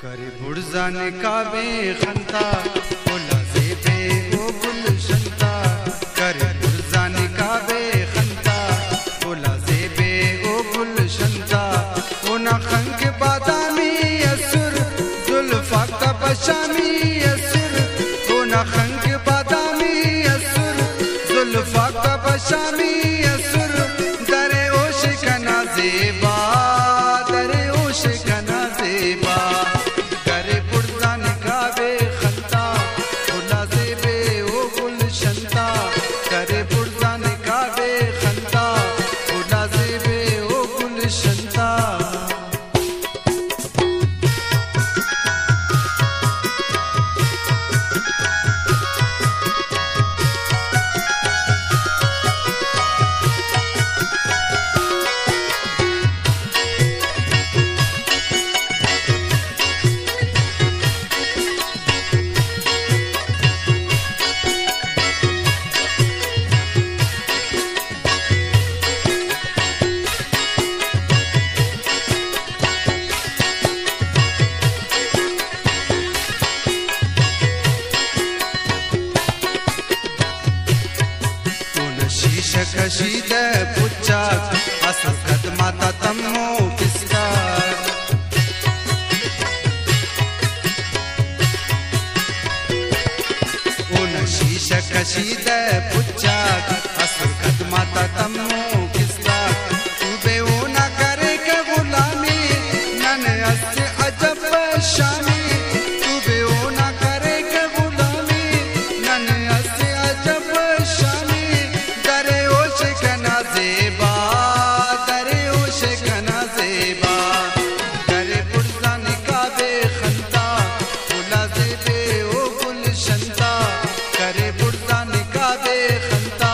करे बुरजान काबे खंता बोला जेबे ओ गुलशंता करे बुरजान काबे खंता बोला जेबे ओ गुलशंता ओ नखंक बादामी असुर जुल्फा का बशामी असुर ओ नखंक बादामी असुर जुल्फा का बशामी असुर दरे ओश कना जेबा दरे ओश कना जेबा करे बुरजान काबे खंता बोला जेबे ओ गुलशंता करे बुरजान काबे खंता बोला जेबे ओ गुलशंता कशीद पुच्चा असल कदमाता तम्मो किसका उन शीश कशीद पुच्चा असल कदमाता तम्मो किसका तूबे वो ना करे के गुलामी नन अस अजब शामी तूबे वो ना करे के गुलामी नन अस अजब शामी दरे ओश कना जेबा दरे ओश कना जेबा करे बुरजान काबे खंता बोला जेबे ओ गुलशंता करे बुरजान काबे खंता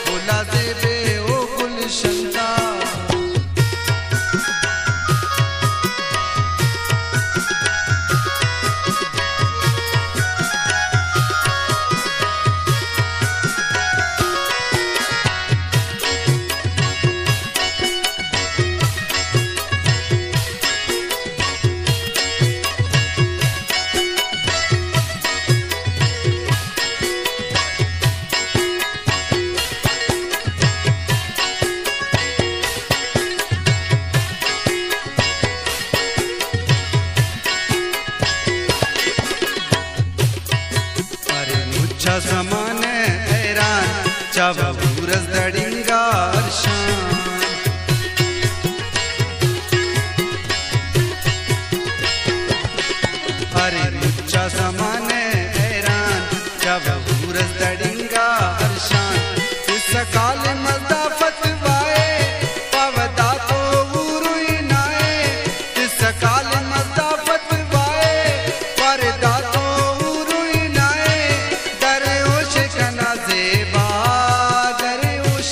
बोला जेबे ओ गुलशंता ज़माने हैरान चावा बुरज दड़िंगा अरशान अरे मुच्चा ज़माने हैरान चावा बुरज दड़िंगा अरशान इस काल मज़दा फतवाए पवदा तो उरुई नाए इस काल मज़दा फतवाए परदा तो कना जेबा दरे ओश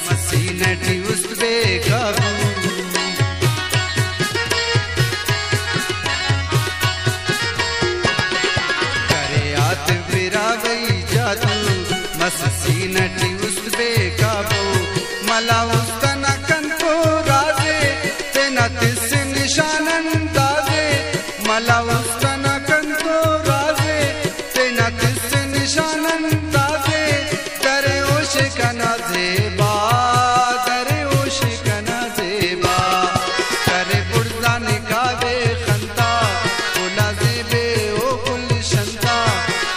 मसीनटी उस बेकाबू करे आत बिरावई जादू मसीनटी उस बेकाबू मला उसका नकन को राजे तेना तिस निशान अंदाजे मला उसका नकन को राजे तेना तिस निशान अंदाजे करे ओश कना जेबा करे ओश कना जेबा करे बुर्जा निकावे खंता बोला जेबे ओ कुल शंता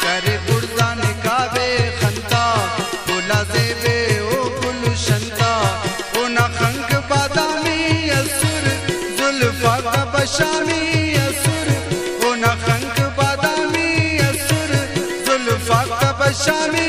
करे बुर्जा निकावे खंता बोला जेबे ओ कुल शंता ओ नखंक बादामी असुर जुल्फा का बशामी असुर ओ नखंक बादामी असुर जुल्फा का बशामी